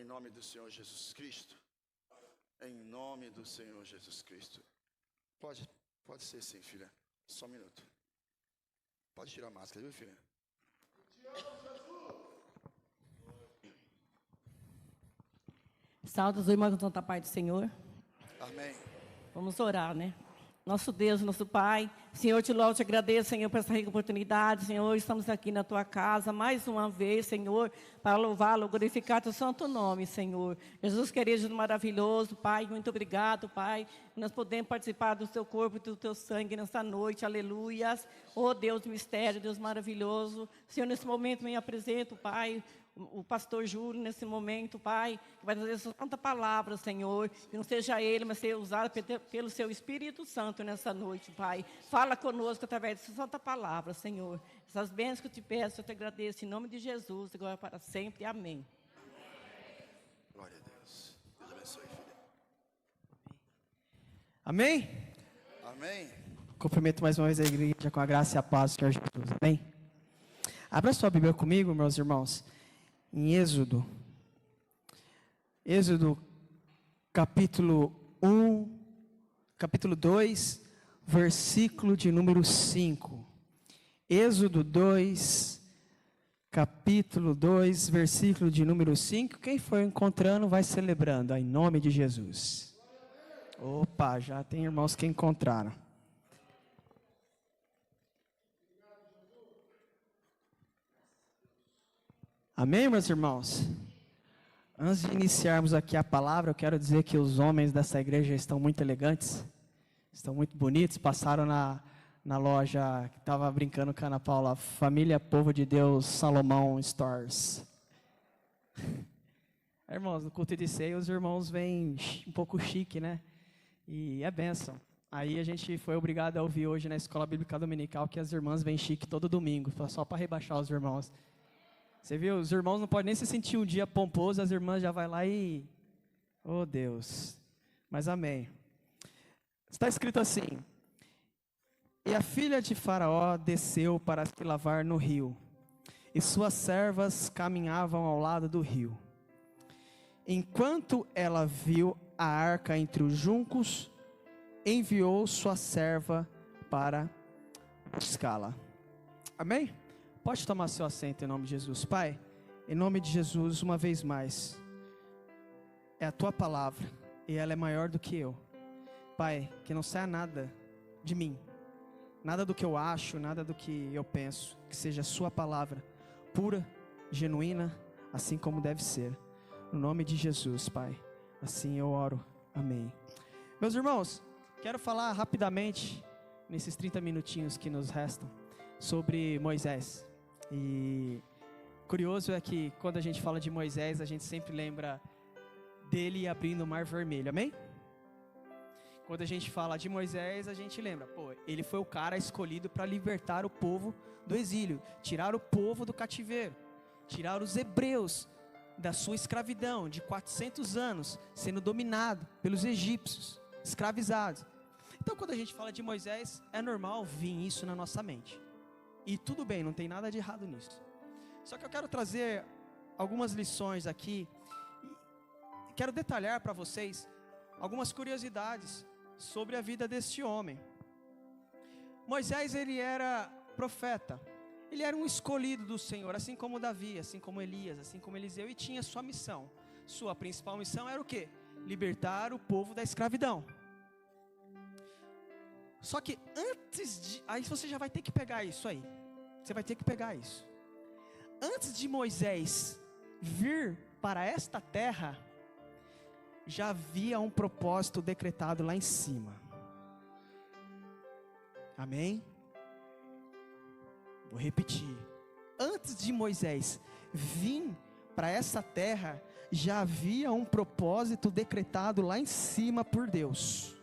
Em nome do Senhor Jesus Cristo. Em nome do Senhor Jesus Cristo. Pode ser sim, filha. Só um minuto. Pode tirar a máscara, viu, filha? Salve os irmãos com tanta paz do Senhor. Amém. Vamos orar, né? Nosso Deus, nosso Pai, Senhor, te louvo, te agradeço, Senhor, por essa rica oportunidade, Senhor, estamos aqui na Tua casa, mais uma vez, Senhor, para louvá-lo, glorificar Teu santo nome, Senhor. Jesus querido, maravilhoso, Pai, muito obrigado, Pai, nós podemos participar do Teu corpo e do Teu sangue nessa noite, aleluias. Oh Deus, mistério, Deus maravilhoso, Senhor, nesse momento me apresento, Pai, o pastor Júlio, nesse momento, Pai, que vai trazer essa santa palavra, Senhor, que não seja Ele, mas seja usado pelo Seu Espírito Santo nessa noite, Pai. Fala conosco através dessa santa palavra, Senhor. Essas bênçãos que eu te peço, eu te agradeço, em nome de Jesus, agora para sempre, amém. Glória a Deus. Deus abençoe, filha. Amém? Amém. Cumprimento mais uma vez a igreja com a graça e a paz do Senhor Jesus. Amém? Abra sua Bíblia comigo, meus irmãos, em Êxodo capítulo 2, versículo de número 5. Êxodo 2, capítulo 2, versículo de número 5. Quem for encontrando, vai celebrando, em nome de Jesus. Opa, já tem irmãos que encontraram. Amém, meus irmãos? Antes de iniciarmos aqui a palavra, eu quero dizer que os homens dessa igreja estão muito elegantes, estão muito bonitos, passaram na loja que estava brincando com a Ana Paula, Família Povo de Deus Salomão Stores. Irmãos, no culto de ceia os irmãos vêm um pouco chique, né? E é bênção. Aí a gente foi obrigado a ouvir hoje na escola bíblica dominical que as irmãs vêm chique todo domingo, só para rebaixar os irmãos. Você viu? Os irmãos não podem nem se sentir um dia pomposo, as irmãs já vai lá e... Oh, Deus. Mas amém. Está escrito assim: E a filha de Faraó desceu para se lavar no rio, e suas servas caminhavam ao lado do rio. Enquanto ela viu a arca entre os juncos, enviou sua serva para buscá-la. Amém? Pode tomar seu assento em nome de Jesus. Pai, em nome de Jesus, uma vez mais, é a Tua palavra, e ela é maior do que eu. Pai, que não saia nada de mim, nada do que eu acho, nada do que eu penso, que seja a Sua palavra, pura, genuína, assim como deve ser. No nome de Jesus, Pai, assim eu oro. Amém. Meus irmãos, quero falar rapidamente, nesses 30 minutinhos que nos restam, sobre Moisés. E curioso é que quando a gente fala de Moisés, a gente sempre lembra dele abrindo o Mar Vermelho, amém? Quando a gente fala de Moisés, a gente lembra, ele foi o cara escolhido para libertar o povo do exílio, tirar o povo do cativeiro, tirar os hebreus da sua escravidão de 400 anos, sendo dominado pelos egípcios, escravizados. Então quando a gente fala de Moisés, é normal vir isso na nossa mente. E tudo bem, não tem nada de errado nisso. Só que eu quero trazer algumas lições aqui. E quero detalhar para vocês algumas curiosidades sobre a vida deste homem. Moisés, ele era profeta. Ele era um escolhido do Senhor, assim como Davi, assim como Elias, assim como Eliseu. E tinha sua missão. Sua principal missão era o quê? Libertar o povo da escravidão. Só que aí você já vai ter que pegar isso aí. Você vai ter que pegar isso. Antes de Moisés vir para esta terra, já havia um propósito decretado lá em cima. Amém? Vou repetir. Antes de Moisés vir para essa terra, já havia um propósito decretado lá em cima por Deus.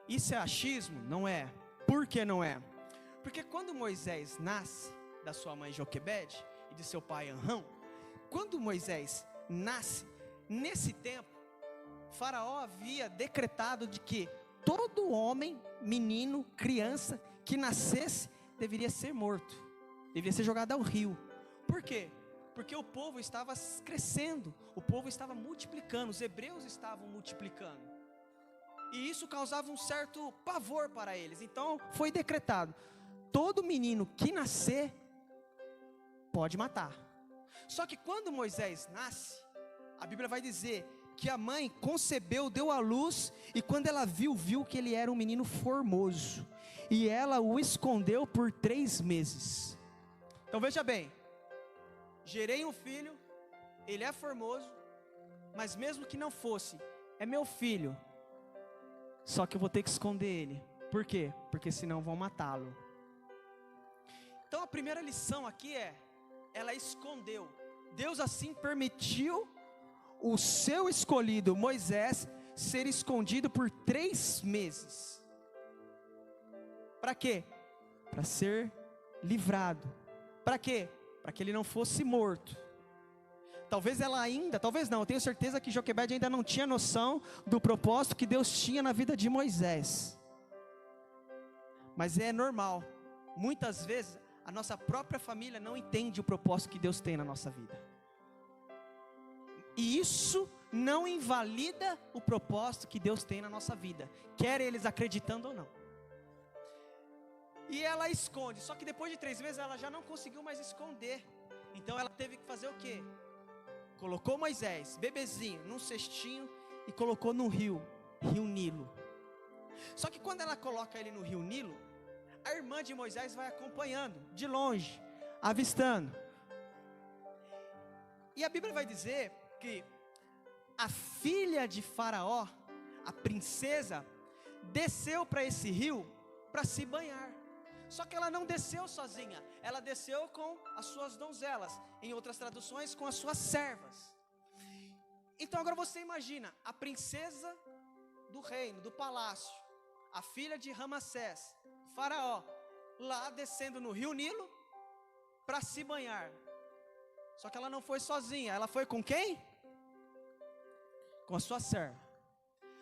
Isso é achismo? Não é. Por que não é? Porque quando Moisés nasce da sua mãe Joquebede e de seu pai Anrão, quando Moisés nasce, nesse tempo, Faraó havia decretado de que todo homem, menino, criança que nascesse deveria ser morto, deveria ser jogado ao rio. Por quê? Porque o povo estava crescendo, o povo estava multiplicando, os hebreus estavam multiplicando. E isso causava um certo pavor para eles. Então foi decretado: todo menino que nascer, pode matar. Só que quando Moisés nasce, a Bíblia vai dizer que a mãe concebeu, deu à luz, e quando ela viu que ele era um menino formoso, e ela o escondeu por 3 meses. Então veja bem, gerei um filho, ele é formoso, mas mesmo que não fosse, é meu filho, só que eu vou ter que esconder ele. Por quê? Porque senão vão matá-lo. Então a primeira lição aqui é: ela escondeu. Deus assim permitiu o seu escolhido Moisés ser escondido por 3 meses. Para quê? Para ser livrado. Para quê? Para que ele não fosse morto. Talvez talvez não, eu tenho certeza que Joquebede ainda não tinha noção do propósito que Deus tinha na vida de Moisés. Mas é normal, muitas vezes a nossa própria família não entende o propósito que Deus tem na nossa vida. E isso não invalida o propósito que Deus tem na nossa vida, quer eles acreditando ou não. E ela esconde, só que depois de 3 meses ela já não conseguiu mais esconder. Então ela teve que fazer o quê? Colocou Moisés, bebezinho, num cestinho e colocou no rio Nilo. Só que quando ela coloca ele no rio Nilo, a irmã de Moisés vai acompanhando, de longe, avistando. E a Bíblia vai dizer que a filha de Faraó, a princesa, desceu para esse rio para se banhar. Só que ela não desceu sozinha, ela desceu com as suas donzelas, em outras traduções, com as suas servas. Então agora você imagina, a princesa do reino, do palácio, a filha de Ramassés, Faraó, lá descendo no rio Nilo, para se banhar. Só que ela não foi sozinha, ela foi com quem? Com a sua serva.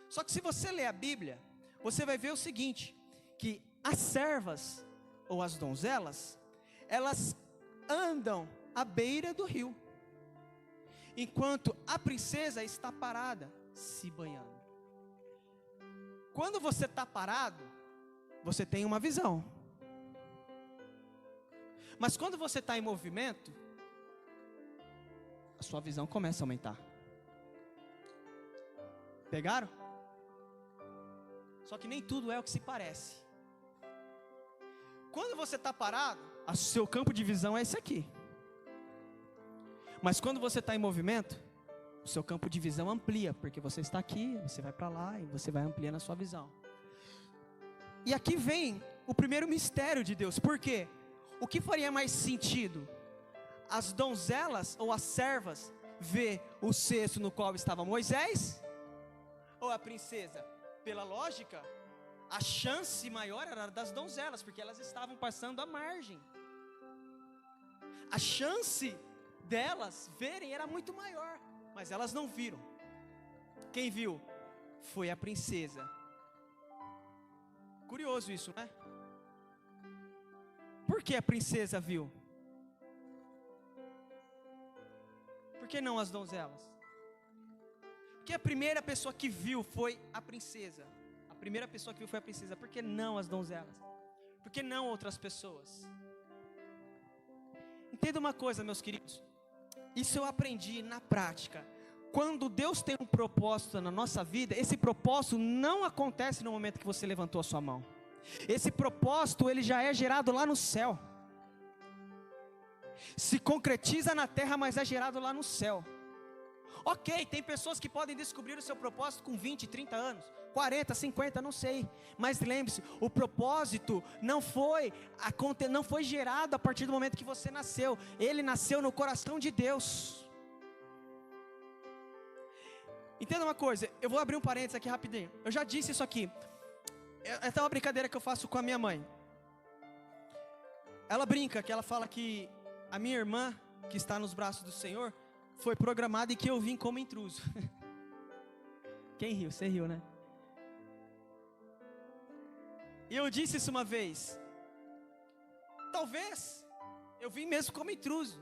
Só que se você ler a Bíblia, você vai ver o seguinte, que as servas, ou as donzelas, elas andam à beira do rio, enquanto a princesa está parada, se banhando. Quando você está parado, você tem uma visão. Mas quando você está em movimento, a sua visão começa a aumentar. Pegaram? Só que nem tudo é o que se parece. Quando você está parado, o seu campo de visão é esse aqui. Mas quando você está em movimento, o seu campo de visão amplia, porque você está aqui, você vai para lá e você vai ampliando a sua visão. E aqui vem o primeiro mistério de Deus. Por quê? O que faria mais sentido? As donzelas ou as servas ver o cesto no qual estava Moisés? Ou a princesa? Pela lógica, a chance maior era das donzelas, porque elas estavam passando à margem. A chance delas verem era muito maior, mas elas não viram. Quem viu? Foi a princesa. Curioso isso, né? Por que a princesa viu? Por que não as donzelas? Porque a primeira pessoa que viu foi a princesa. A primeira pessoa que viu foi a princesa. Por que não as donzelas? Por que não outras pessoas? Entenda uma coisa, meus queridos. Isso eu aprendi na prática. Quando Deus tem um propósito na nossa vida, esse propósito não acontece no momento que você levantou a sua mão. Esse propósito, ele já é gerado lá no céu. Se concretiza na terra, mas é gerado lá no céu. Ok, tem pessoas que podem descobrir o seu propósito com 20, 30 anos, 40, 50, não sei. Mas lembre-se, o propósito não foi gerado a partir do momento que você nasceu. Ele nasceu no coração de Deus. Entenda uma coisa, eu vou abrir um parênteses aqui rapidinho. Eu já disse isso aqui. Essa é uma brincadeira que eu faço com a minha mãe. Ela brinca, que ela fala que a minha irmã, que está nos braços do Senhor, foi programada e que eu vim como intruso. Quem riu? Você riu, né? E eu disse isso uma vez. Talvez eu vim mesmo como intruso.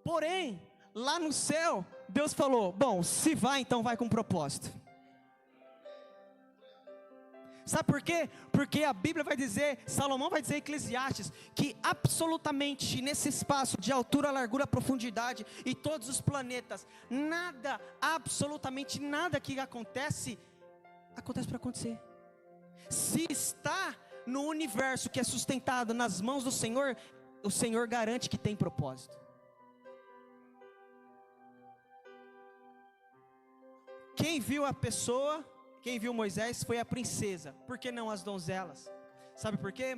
Porém, lá no céu, Deus falou, bom, se vai, então vai com propósito. Sabe por quê? Porque a Bíblia vai dizer, Salomão vai dizer em Eclesiastes, que absolutamente nesse espaço de altura, largura, profundidade e todos os planetas, nada, absolutamente nada que acontece para acontecer. Se está no universo que é sustentado nas mãos do Senhor, o Senhor garante que tem propósito. Quem viu a pessoa, quem viu Moisés foi a princesa, por que não as donzelas? Sabe por quê?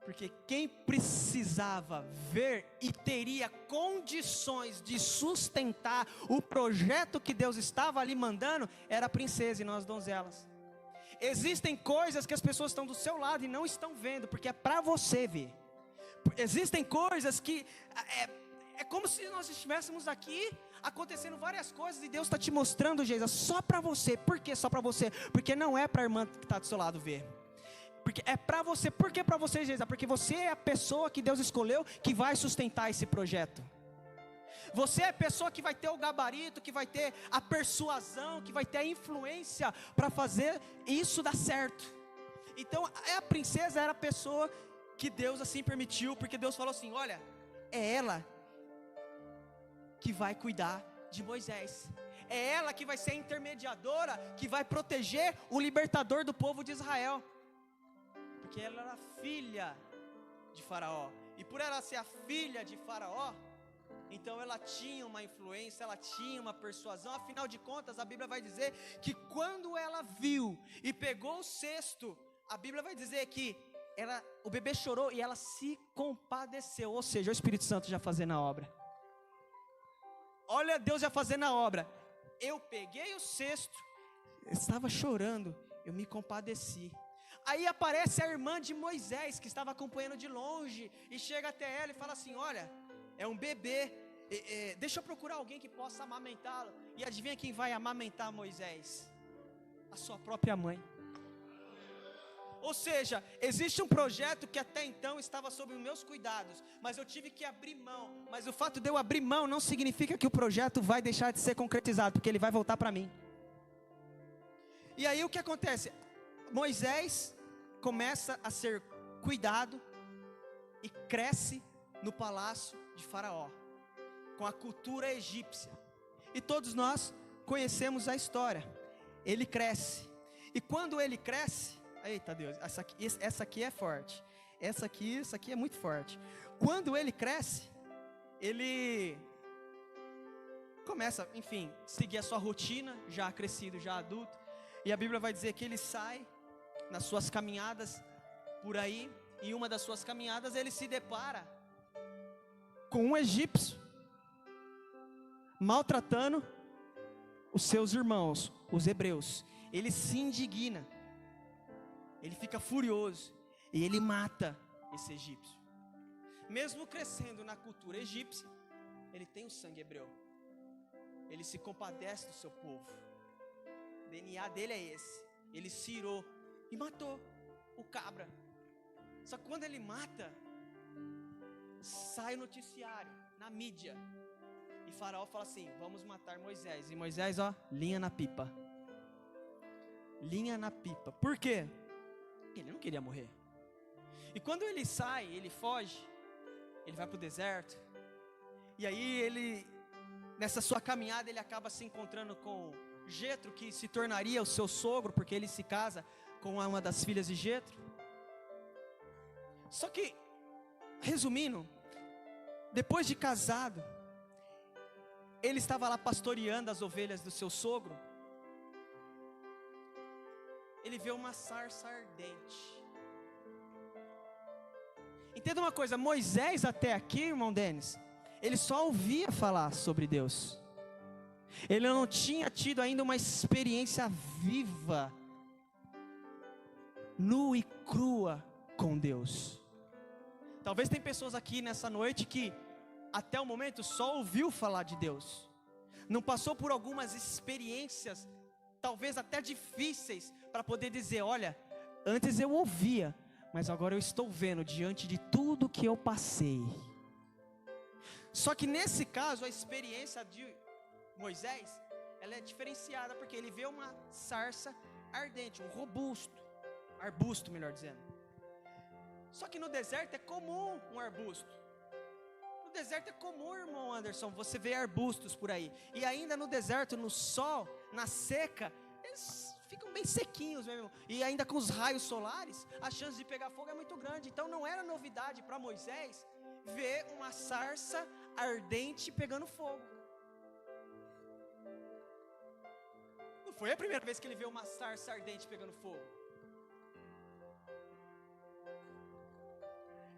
Porque quem precisava ver e teria condições de sustentar o projeto que Deus estava ali mandando, era a princesa e não as donzelas. Existem coisas que as pessoas estão do seu lado e não estão vendo, porque é para você ver. Existem coisas que é como se nós estivéssemos aqui acontecendo várias coisas e Deus está te mostrando, Geisa, só para você. Por que só para você? Porque não é para a irmã que está do seu lado ver. Porque é para você. Por que para você, Geisa? Porque você é a pessoa que Deus escolheu que vai sustentar esse projeto. Você é a pessoa que vai ter o gabarito, que vai ter a persuasão, que vai ter a influência para fazer isso dar certo. Então a princesa era a pessoa que Deus assim permitiu, porque Deus falou assim, olha, é ela que vai cuidar de Moisés. É ela que vai ser a intermediadora, que vai proteger o libertador do povo de Israel. Porque ela era filha de Faraó. E por ela ser a filha de Faraó, então ela tinha uma influência, ela tinha uma persuasão. Afinal de contas, a Bíblia vai dizer que quando ela viu e pegou o cesto, a Bíblia vai dizer que o bebê chorou e ela se compadeceu. Ou seja, o Espírito Santo já fazendo a obra. Olha Deus já fazendo a obra. Eu peguei o cesto, eu estava chorando, eu me compadeci. Aí aparece a irmã de Moisés, que estava acompanhando de longe, e chega até ela e fala assim, olha, é um bebê, deixa eu procurar alguém que possa amamentá-lo. E adivinha quem vai amamentar Moisés? A sua própria mãe. Ou seja, existe um projeto que até então estava sob os meus cuidados, mas eu tive que abrir mão. Mas o fato de eu abrir mão não significa que o projeto vai deixar de ser concretizado, porque ele vai voltar para mim. E aí o que acontece? Moisés começa a ser cuidado e cresce no palácio de Faraó, com a cultura egípcia. E todos nós conhecemos a história. Ele cresce. E quando ele cresce, eita Deus, essa aqui é forte. Essa aqui é muito forte. Quando ele cresce, ele começa, enfim, seguir a sua rotina, já crescido, já adulto. E a Bíblia vai dizer que ele sai nas suas caminhadas por aí. E uma das suas caminhadas ele se depara com um egípcio maltratando os seus irmãos, os hebreus. Ele se indigna. Ele fica furioso e ele mata esse egípcio. Mesmo crescendo na cultura egípcia, ele tem o sangue hebreu. Ele se compadece do seu povo. O DNA dele é esse. Ele se irou e matou o cabra. Só que quando ele mata, sai o noticiário, na mídia. E Faraó fala assim, vamos matar Moisés. E Moisés, linha na pipa. Linha na pipa. Por quê? Ele não queria morrer. E quando ele sai, ele foge, ele vai para o deserto. E aí ele, nessa sua caminhada, ele acaba se encontrando com Jetro, que se tornaria o seu sogro, porque ele se casa com uma das filhas de Jetro. Só que, resumindo, depois de casado, ele estava lá pastoreando as ovelhas do seu sogro. Ele vê uma sarça ardente. Entenda uma coisa, Moisés até aqui, irmão Denis, ele só ouvia falar sobre Deus. Ele não tinha tido ainda uma experiência viva, nua e crua com Deus. Talvez tem pessoas aqui nessa noite que até o momento só ouviu falar de Deus. Não passou por algumas experiências, talvez até difíceis, para poder dizer, olha, antes eu ouvia, mas agora eu estou vendo diante de tudo que eu passei. Só que nesse caso, a experiência de Moisés, ela é diferenciada, porque ele vê uma sarça ardente, um arbusto, melhor dizendo. Só que no deserto é comum um arbusto. No deserto é comum, irmão Anderson, você vê arbustos por aí. E ainda no deserto, no sol, na seca, eles ficam bem sequinhos mesmo. E ainda com os raios solares, a chance de pegar fogo é muito grande. Então não era novidade para Moisés ver uma sarça ardente pegando fogo. Não foi a primeira vez que ele viu uma sarça ardente pegando fogo.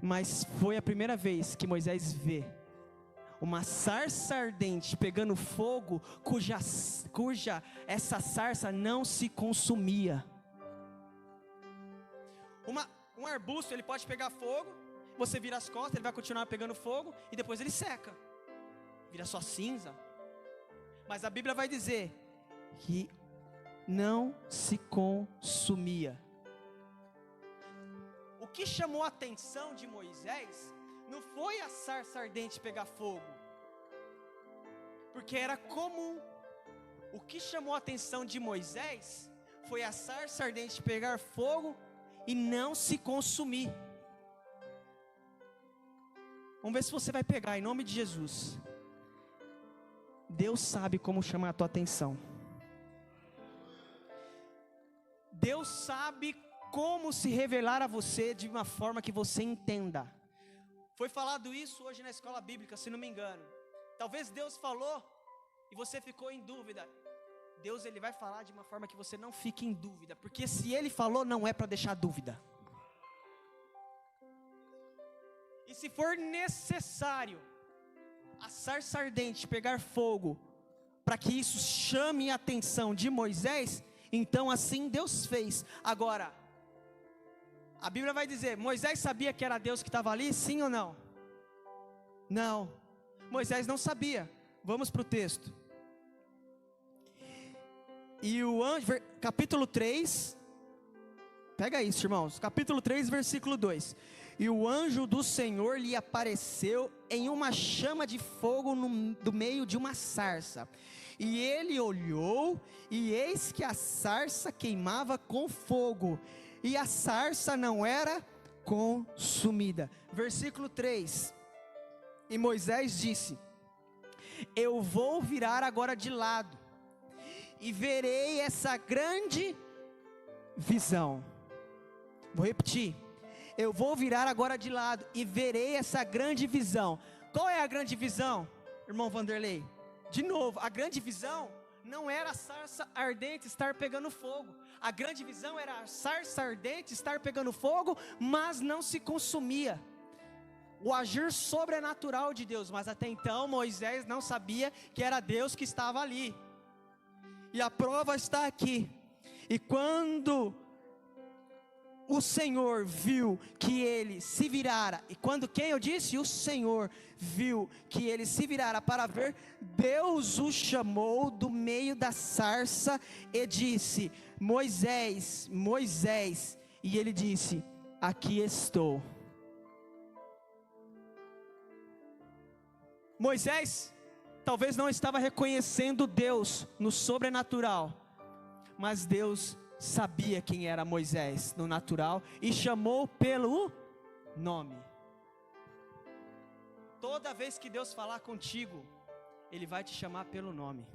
Mas foi a primeira vez que Moisés vê uma sarça ardente pegando fogo, cuja essa sarça não se consumia. Um arbusto, ele pode pegar fogo, você vira as costas, ele vai continuar pegando fogo, e depois ele seca, vira só cinza. Mas a Bíblia vai dizer que não se consumia. O que chamou a atenção de Moisés não foi a sarça ardente pegar fogo, porque era comum. O que chamou a atenção de Moisés foi a sarça ardente pegar fogo e não se consumir. Vamos ver se você vai pegar, em nome de Jesus. Deus sabe como chamar a tua atenção. Deus sabe como se revelar a você de uma forma que você entenda. Foi falado isso hoje na escola bíblica, se não me engano. Talvez Deus falou e você ficou em dúvida. Deus, ele vai falar de uma forma que você não fique em dúvida, porque se ele falou, não é para deixar dúvida. E se for necessário a sarça ardente pegar fogo, para que isso chame a atenção de Moisés, então assim Deus fez. Agora, a Bíblia vai dizer, Moisés sabia que era Deus que estava ali, sim ou não? Não, Moisés não sabia. Vamos para o texto. E o anjo, capítulo 3, pega isso, irmãos, capítulo 3, versículo 2. E o anjo do Senhor lhe apareceu em uma chama de fogo do meio de uma sarça. E ele olhou, e eis que a sarça queimava com fogo, e a sarça não era consumida. Versículo 3. E Moisés disse: eu vou virar agora de lado, e verei essa grande visão. Vou repetir. Eu vou virar agora de lado e verei essa grande visão. Qual é a grande visão, irmão Vanderlei? De novo, a grande visão não era a sarça ardente estar pegando fogo. A grande visão era a sarça ardente estar pegando fogo, mas não se consumia. O agir sobrenatural de Deus. Mas até então Moisés não sabia que era Deus que estava ali. E a prova está aqui. E quando o Senhor viu que ele se virara, e quando quem eu disse? O Senhor viu que ele se virara para ver, Deus o chamou do meio da sarça e disse: Moisés, Moisés. E ele disse: aqui estou. Moisés talvez não estava reconhecendo Deus no sobrenatural, mas Deus sabia quem era Moisés no natural e chamou pelo nome. Toda vez que Deus falar contigo, Ele vai te chamar pelo nome.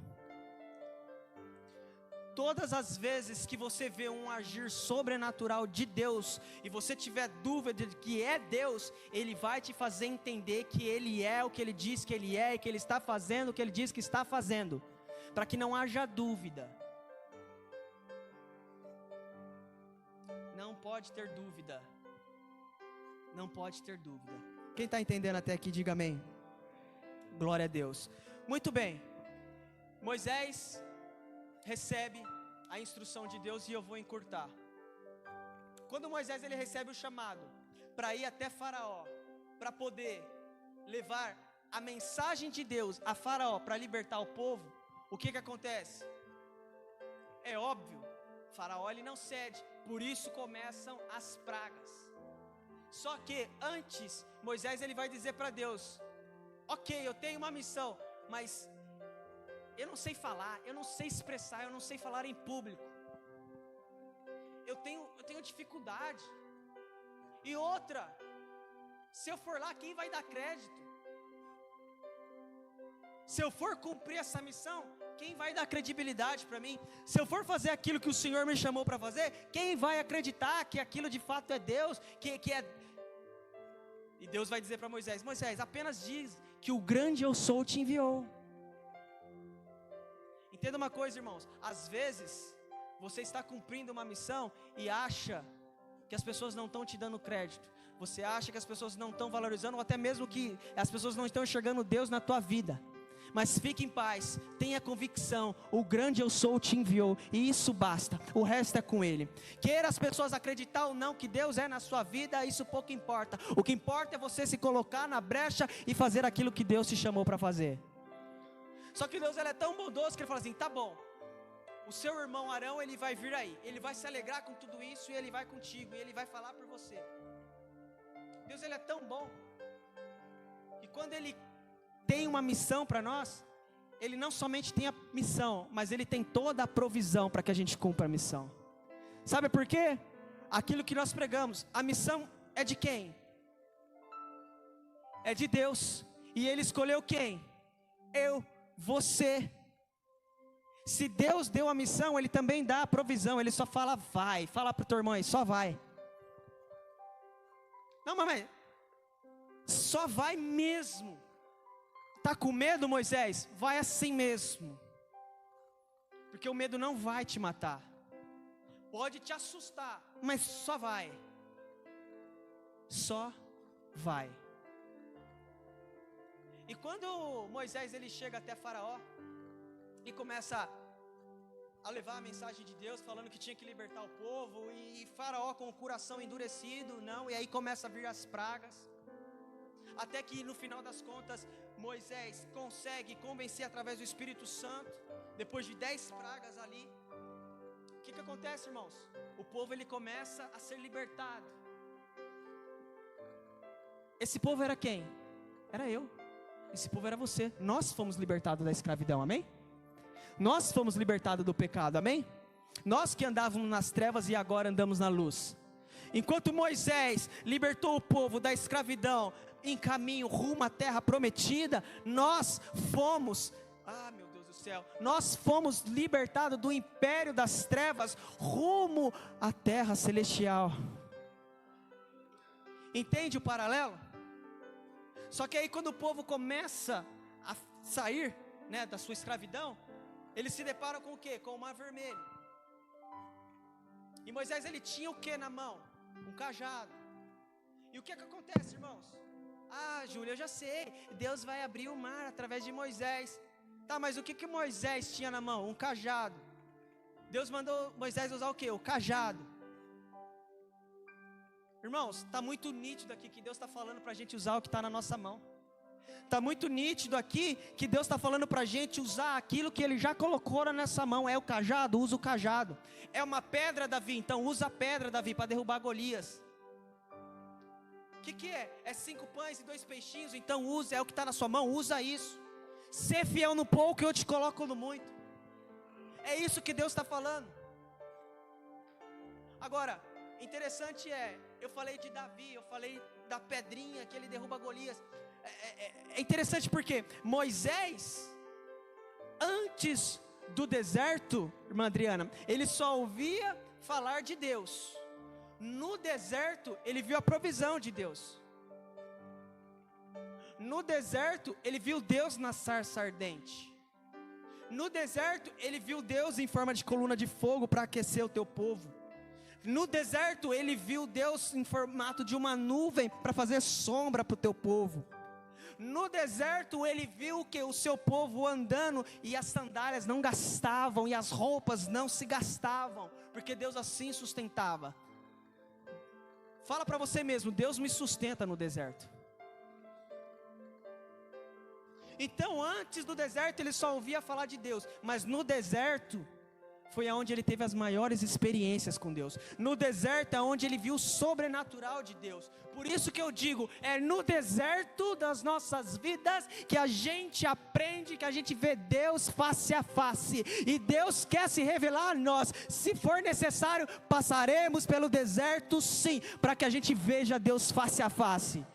Todas as vezes que você vê um agir sobrenatural de Deus e você tiver dúvida de que é Deus, Ele vai te fazer entender que Ele é o que Ele diz que Ele é, e que Ele está fazendo o que Ele diz que está fazendo, para que não haja dúvida. Não pode ter dúvida. Não pode ter dúvida. Quem está entendendo até aqui, diga amém. Glória a Deus. Muito bem. Moisés recebe a instrução de Deus, e eu vou encurtar. Quando Moisés ele recebe o chamado para ir até Faraó, para poder levar a mensagem de Deus a Faraó para libertar o povo, o que acontece? É óbvio, Faraó ele não cede, por isso começam as pragas. Só que antes, Moisés ele vai dizer para Deus: ok, eu tenho uma missão, mas eu não sei falar, eu não sei expressar, eu não sei falar em público. Eu tenho dificuldade. E outra, se eu for lá, quem vai dar crédito? Se eu for cumprir essa missão, quem vai dar credibilidade para mim? Se eu for fazer aquilo que o Senhor me chamou para fazer, quem vai acreditar que aquilo de fato é Deus, que é... E Deus vai dizer para Moisés: Moisés, apenas diz que o grande eu sou te enviou. Entenda uma coisa, irmãos, às vezes você está cumprindo uma missão e acha que as pessoas não estão te dando crédito. Você acha que as pessoas não estão valorizando, ou até mesmo que as pessoas não estão enxergando Deus na tua vida. Mas fique em paz, tenha convicção, o grande eu sou te enviou, e isso basta, o resto é com Ele. Queira as pessoas acreditar ou não que Deus é na sua vida, isso pouco importa. O que importa é você se colocar na brecha e fazer aquilo que Deus te chamou para fazer. Só que Deus, ele é tão bondoso que Ele fala assim: tá bom, o seu irmão Arão, ele vai vir aí, ele vai se alegrar com tudo isso, e ele vai contigo, e ele vai falar por você. Deus, ele é tão bom, que quando Ele tem uma missão para nós, Ele não somente tem a missão, mas Ele tem toda a provisão para que a gente cumpra a missão. Sabe por quê? Aquilo que nós pregamos, a missão é de quem? É de Deus, e Ele escolheu quem? Eu, você. Se Deus deu a missão, Ele também dá a provisão. Ele só fala vai, fala para o teu irmão aí, só vai. Não, mamãe, só vai mesmo. Tá com medo, Moisés? Vai assim mesmo. Porque o medo não vai te matar. Pode te assustar, mas só vai. Só vai. E quando Moisés ele chega até Faraó e começa a levar a mensagem de Deus, falando que tinha que libertar o povo, e Faraó com o coração endurecido, não, e aí começa a vir as pragas. Até que no final das contas, Moisés consegue convencer através do Espírito Santo, depois de 10 pragas ali. O que acontece, irmãos? O povo ele começa a ser libertado. Esse povo era quem? Era eu. Esse povo era você. Nós fomos libertados da escravidão, amém? Nós fomos libertados do pecado, amém? Nós que andávamos nas trevas e agora andamos na luz. Enquanto Moisés libertou o povo da escravidão em caminho rumo à terra prometida, nós fomos, meu Deus do céu, nós fomos libertados do império das trevas rumo à terra celestial. Entende o paralelo? Só que aí quando o povo começa a sair, né, da sua escravidão, eles se deparam com o quê? Com o mar vermelho. E Moisés ele tinha o que na mão? Um cajado. E o que acontece, irmãos? Júlia, eu já sei, Deus vai abrir o mar através de Moisés. Tá, mas o que Moisés tinha na mão? Um cajado. Deus mandou Moisés usar o que? O cajado. Irmãos, está muito nítido aqui que Deus está falando para a gente usar o que está na nossa mão. Está muito nítido aqui que Deus está falando para a gente usar aquilo que Ele já colocou na nossa mão. É o cajado? Usa o cajado. É uma pedra, Davi? Então usa a pedra, Davi, para derrubar Golias. O que é? É 5 pães e 2 peixinhos? Então usa, é o que está na sua mão, usa isso. Ser fiel no pouco e eu te coloco no muito. É isso que Deus está falando. Agora, interessante eu falei de Davi, eu falei da pedrinha que ele derruba Golias. É interessante porque Moisés, antes do deserto, irmã Adriana, ele só ouvia falar de Deus. No deserto, ele viu a provisão de Deus. No deserto, ele viu Deus na sarça ardente. No deserto, ele viu Deus em forma de coluna de fogo para aquecer o teu povo. No deserto, ele viu Deus em formato de uma nuvem para fazer sombra para o teu povo. No deserto, ele viu que o seu povo andando e as sandálias não gastavam e as roupas não se gastavam, porque Deus assim sustentava. Fala para você mesmo, Deus me sustenta no deserto. Então antes do deserto ele só ouvia falar de Deus, mas no deserto foi aonde ele teve as maiores experiências com Deus. No deserto é onde ele viu o sobrenatural de Deus. Por isso que eu digo, é no deserto das nossas vidas que a gente aprende, que a gente vê Deus face a face. E Deus quer se revelar a nós. Se for necessário, passaremos pelo deserto sim, para que a gente veja Deus face a face.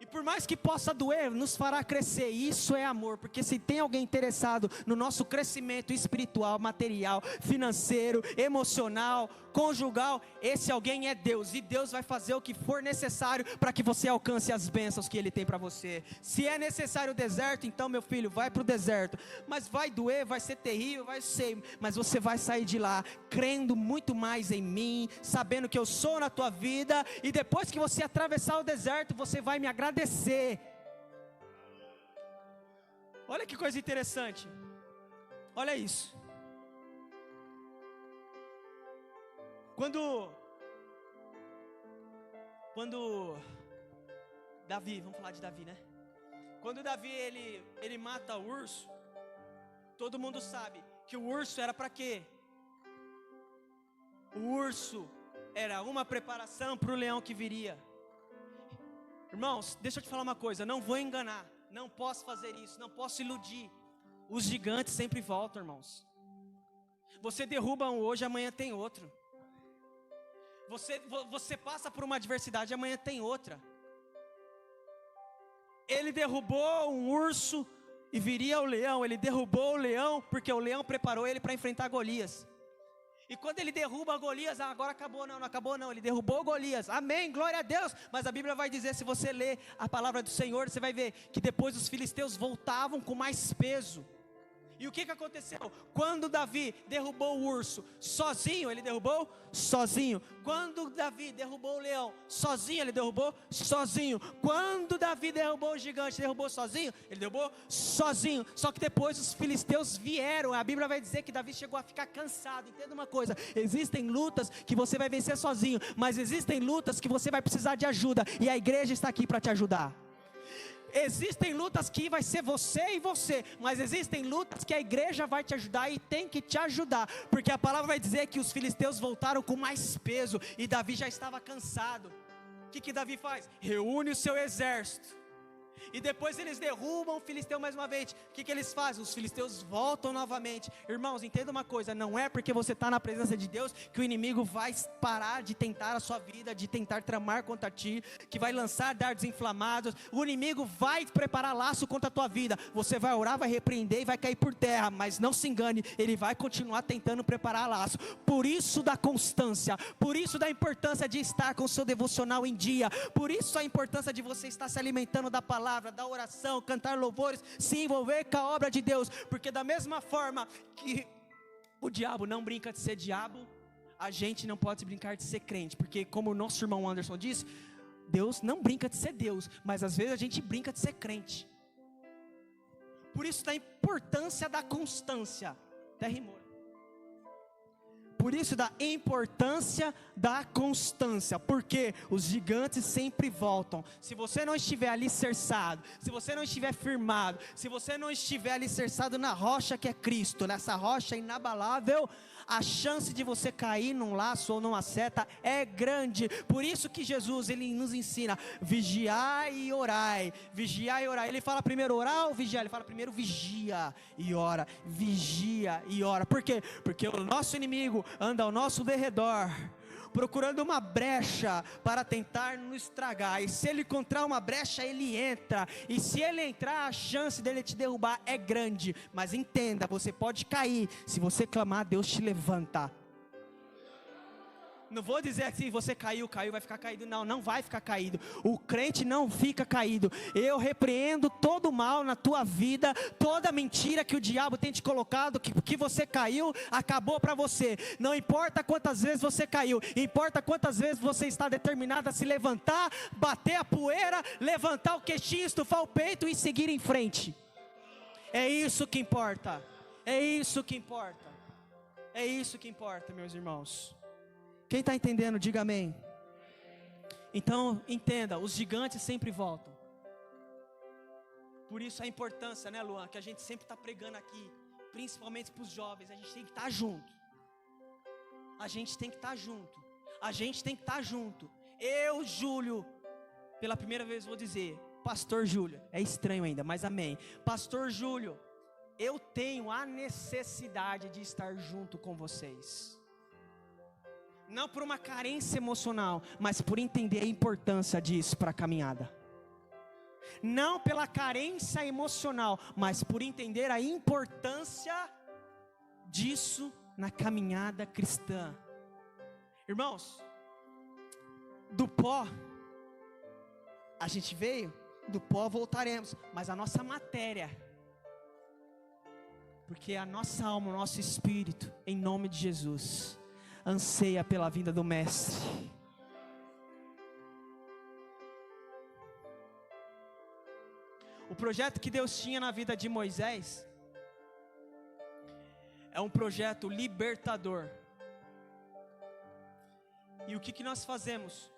E por mais que possa doer, nos fará crescer. E isso é amor, porque se tem alguém interessado no nosso crescimento espiritual, material, financeiro, emocional, conjugal, esse alguém é Deus. E Deus vai fazer o que for necessário para que você alcance as bênçãos que Ele tem para você. Se é necessário o deserto, então meu filho, vai para o deserto. Mas vai doer, vai ser terrível, vai ser, mas você vai sair de lá crendo muito mais em mim, sabendo que eu sou na tua vida. E depois que você atravessar o deserto, você vai me agradecer. Olha que coisa interessante. Olha isso. Quando Davi, vamos falar de Davi, né? Quando Davi ele mata o urso, todo mundo sabe que o urso era para quê? O urso era uma preparação para o leão que viria. Irmãos, deixa eu te falar uma coisa, não vou enganar, não posso fazer isso, não posso iludir. Os gigantes sempre voltam, irmãos. Você derruba um hoje, amanhã tem outro. Você passa por uma adversidade, amanhã tem outra. Ele derrubou um urso e viria o leão. Ele derrubou o leão porque o leão preparou ele para enfrentar Golias. E quando ele derruba Golias, agora acabou não acabou não, ele derrubou Golias, amém, glória a Deus. Mas a Bíblia vai dizer, se você ler a palavra do Senhor, você vai ver que depois os filisteus voltavam com mais peso. E o que aconteceu? Quando Davi derrubou o urso sozinho, ele derrubou sozinho. Quando Davi derrubou o leão sozinho, ele derrubou sozinho. Quando Davi derrubou o gigante, derrubou sozinho, ele derrubou sozinho. Só que depois os filisteus vieram. A Bíblia vai dizer que Davi chegou a ficar cansado. Entenda uma coisa, existem lutas que você vai vencer sozinho, mas existem lutas que você vai precisar de ajuda, e a igreja está aqui para te ajudar. Existem lutas que vai ser você e você, mas existem lutas que a igreja vai te ajudar e tem que te ajudar, porque a palavra vai dizer que os filisteus voltaram com mais peso e Davi já estava cansado. O que Davi faz? Reúne o seu exército. E depois eles derrubam o filisteu mais uma vez. O que eles fazem? Os filisteus voltam novamente. Irmãos, entenda uma coisa, não é porque você está na presença de Deus que o inimigo vai parar de tentar a sua vida, de tentar tramar contra ti, que vai lançar dardos inflamados. O inimigo vai preparar laço contra a tua vida. Você vai orar, vai repreender e vai cair por terra. Mas não se engane, ele vai continuar tentando preparar laço. Por isso da constância, por isso da importância de estar com o seu devocional em dia, por isso a importância de você estar se alimentando da palavra, da oração, cantar louvores, se envolver com a obra de Deus, porque da mesma forma que o diabo não brinca de ser diabo, a gente não pode brincar de ser crente, porque como o nosso irmão Anderson disse, Deus não brinca de ser Deus, mas às vezes a gente brinca de ser crente. Por isso da importância da constância, até rimou. Por isso da importância da constância, porque os gigantes sempre voltam. Se você não estiver alicerçado, se você não estiver firmado, se você não estiver alicerçado na rocha que é Cristo, nessa rocha inabalável, a chance de você cair num laço ou numa seta é grande. Por isso que Jesus, ele nos ensina, vigiai e orai, vigiai e orai. Ele fala primeiro orar ou vigiar? Ele fala primeiro vigia e ora, vigia e ora. Por quê? Porque o nosso inimigo anda ao nosso derredor, procurando uma brecha para tentar nos estragar. E se ele encontrar uma brecha, ele entra. E se ele entrar, a chance dele te derrubar é grande. Mas entenda, você pode cair. Se você clamar, Deus te levanta. Não vou dizer que se você caiu, vai ficar caído. Não, não vai ficar caído. O crente não fica caído. Eu repreendo todo o mal na tua vida, toda mentira que o diabo tem te colocado, que você caiu, acabou para você. Não importa quantas vezes você caiu, importa quantas vezes você está determinado a se levantar, bater a poeira, levantar o queixinho, estufar o peito e seguir em frente. É isso que importa. É isso que importa. É isso que importa, meus irmãos. Quem está entendendo, diga amém. Então, entenda, os gigantes sempre voltam. Por isso a importância, né, Luan, que a gente sempre está pregando aqui. principalmente para os jovens, a gente tem que estar junto. A gente tem que estar junto. A gente tem que estar junto. Eu, Júlio, pela primeira vez vou dizer, Pastor Júlio, é estranho ainda, mas amém. Pastor Júlio, eu tenho a necessidade de estar junto com vocês. Não por uma carência emocional, mas por entender a importância disso para a caminhada. Não pela carência emocional, mas por entender a importância disso na caminhada cristã. Irmãos, do pó a gente veio, do pó voltaremos, mas a nossa matéria, porque a nossa alma, o nosso espírito, em nome de Jesus, anseia pela vinda do Mestre. O projeto que Deus tinha na vida de Moisés é um projeto libertador. E o que nós fazemos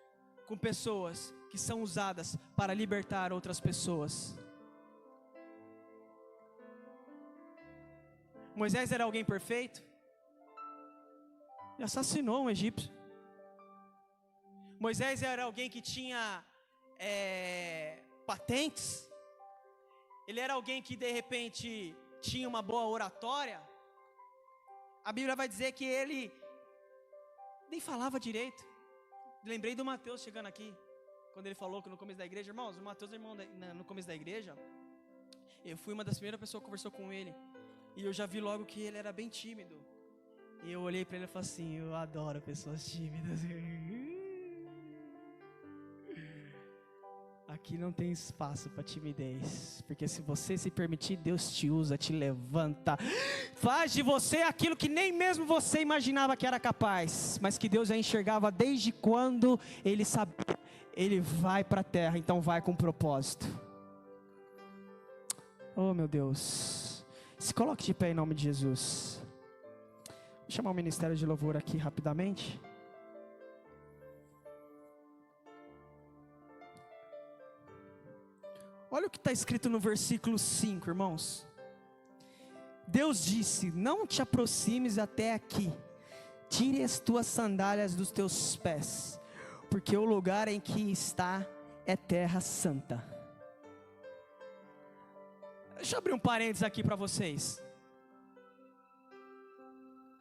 com pessoas que são usadas para libertar outras pessoas? Moisés era alguém perfeito? Ele assassinou um egípcio. Moisés era alguém que tinha patentes? Ele era alguém que de repente tinha uma boa oratória? A Bíblia vai dizer que ele nem falava direito. Lembrei do Mateus chegando aqui, quando ele falou que no começo da igreja, irmãos, o Mateus é irmão no começo da igreja. Eu fui uma das primeiras pessoas que conversou com ele, e eu já vi logo que ele era bem tímido. E eu olhei para ele e falei assim: eu adoro pessoas tímidas. Aqui não tem espaço para timidez, porque se você se permitir, Deus te usa, te levanta, faz de você aquilo que nem mesmo você imaginava que era capaz, mas que Deus já enxergava desde quando Ele sabia. Ele vai para a terra, então vai com propósito. Oh meu Deus, se coloque de pé em nome de Jesus. Vou chamar o ministério de louvor aqui rapidamente. Olha o que está escrito no versículo 5, irmãos. Deus disse: não te aproximes até aqui, tire as tuas sandálias dos teus pés, porque o lugar em que está é terra santa. Deixa eu abrir um parênteses aqui para vocês.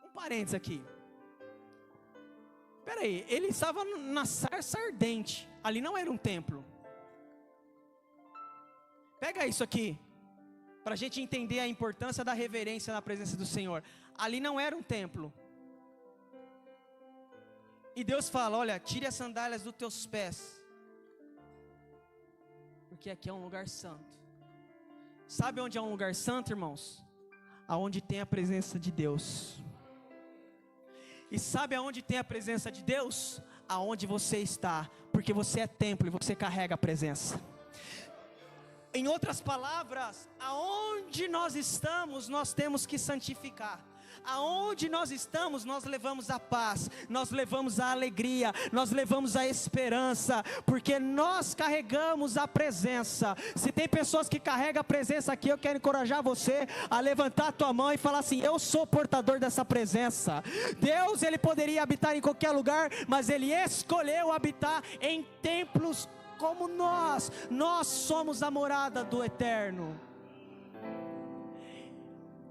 Um parênteses aqui. Espera aí, ele estava na sarça ardente, ali não era um templo. Pega isso aqui, para a gente entender a importância da reverência na presença do Senhor. Ali não era um templo. E Deus fala: olha, tire as sandálias dos teus pés, porque aqui é um lugar santo. Sabe onde é um lugar santo, irmãos? Aonde tem a presença de Deus. E sabe aonde tem a presença de Deus? Aonde você está, porque você é templo e você carrega a presença. Em outras palavras, aonde nós estamos, nós temos que santificar. Aonde nós estamos, nós levamos a paz, nós levamos a alegria, nós levamos a esperança, porque nós carregamos a presença. Se tem pessoas que carregam a presença aqui, eu quero encorajar você a levantar a tua mão e falar assim: eu sou portador dessa presença. Deus, Ele poderia habitar em qualquer lugar, mas Ele escolheu habitar em templos como nós somos a morada do Eterno.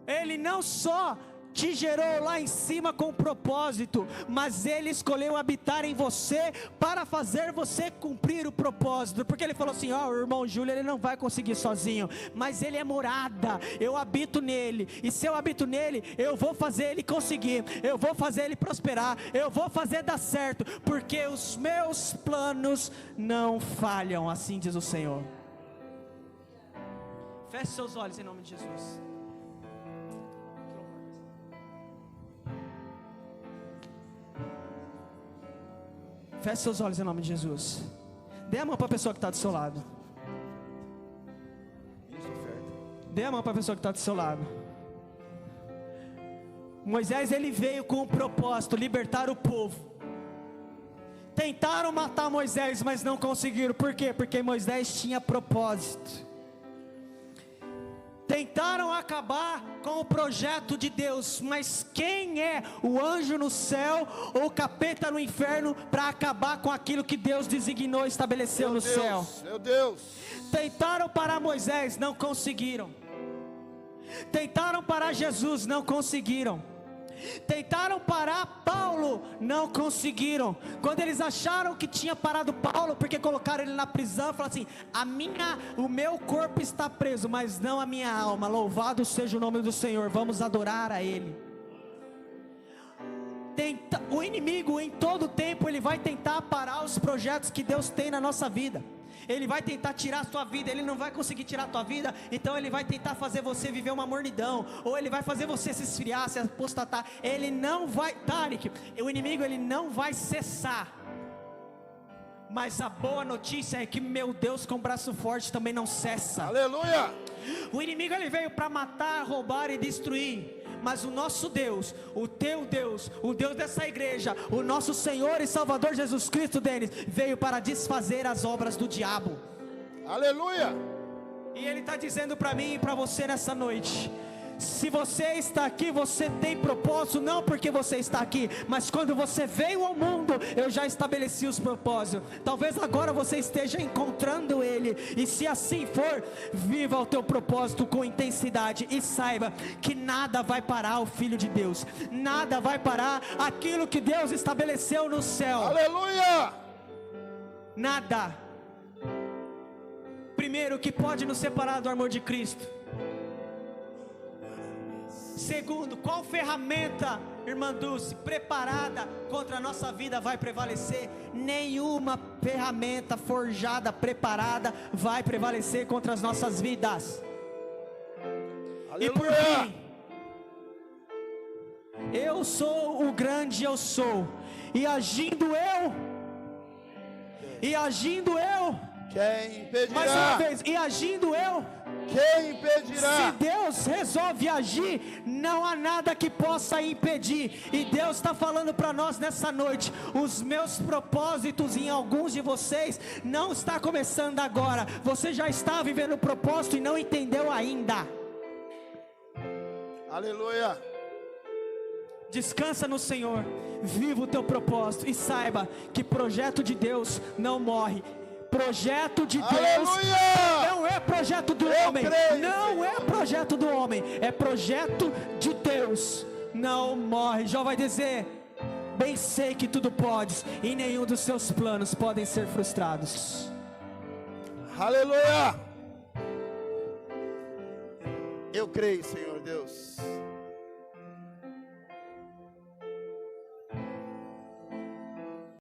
Ele não só te gerou lá em cima com propósito, mas Ele escolheu habitar em você para fazer você cumprir o propósito, porque Ele falou assim: ó, o irmão Júlio, ele não vai conseguir sozinho, mas ele é morada, eu habito nele, e se eu habito nele, eu vou fazer ele conseguir, eu vou fazer ele prosperar, eu vou fazer dar certo, porque os meus planos não falham, assim diz o Senhor. Feche seus olhos em nome de Jesus. Feche seus olhos em nome de Jesus. Dê a mão para a pessoa que está do seu lado. Dê a mão para a pessoa que está do seu lado. Moisés, ele veio com um propósito: libertar o povo. Tentaram matar Moisés, mas não conseguiram. Por quê? Porque Moisés tinha propósito. Tentaram acabar com o projeto de Deus, mas quem é o anjo no céu ou o capeta no inferno para acabar com aquilo que Deus designou e estabeleceu no céu? Meu Deus. Tentaram parar Moisés, não conseguiram. Tentaram parar Jesus, não conseguiram. Tentaram parar Paulo, não conseguiram. Quando eles acharam que tinha parado Paulo, porque colocaram ele na prisão, falaram assim: o meu corpo está preso, mas não a minha alma. Louvado seja o nome do Senhor, vamos adorar a Ele. O inimigo em todo tempo ele vai tentar parar os projetos que Deus tem na nossa vida. Ele vai tentar tirar a sua vida, ele não vai conseguir tirar a tua vida, então ele vai tentar fazer você viver uma mornidão, ou ele vai fazer você se esfriar, se apostatar. Ele não vai, Tarek, o inimigo ele não vai cessar. Mas a boa notícia é que meu Deus com braço forte também não cessa. Aleluia! O inimigo ele veio para matar, roubar e destruir. Mas o nosso Deus, o teu Deus, o Deus dessa igreja, o nosso Senhor e Salvador Jesus Cristo, Denis, veio para desfazer as obras do diabo. Aleluia! E Ele está dizendo para mim e para você nessa noite: se você está aqui, você tem propósito, não porque você está aqui, mas quando você veio ao mundo, eu já estabeleci os propósitos. Talvez agora você esteja encontrando Ele, e se assim for, viva o teu propósito com intensidade, e saiba que nada vai parar o Filho de Deus, nada vai parar aquilo que Deus estabeleceu no céu. Aleluia! Nada. Primeiro, o que pode nos separar do amor de Cristo? Segundo, qual ferramenta, irmã Dulce, preparada contra a nossa vida vai prevalecer? Nenhuma ferramenta forjada, preparada, vai prevalecer contra as nossas vidas. Aleluia. E por fim, eu sou o grande eu sou, e agindo eu, quem impedirá? mais uma vez, e agindo eu, quem impedirá? se Deus resolve agir, não há nada que possa impedir. E Deus está falando para nós nessa noite: os meus propósitos em alguns de vocês não está começando agora. Você já está vivendo o propósito e não entendeu ainda. Aleluia! Descansa no Senhor, viva o teu propósito e saiba que projeto de Deus não morre. Projeto de Deus, aleluia! não é projeto do homem, não é projeto do homem, é projeto de Deus. Não morre. Jó vai dizer: bem sei que tudo podes, e nenhum dos seus planos podem ser frustrados. Aleluia! Eu creio, Senhor Deus,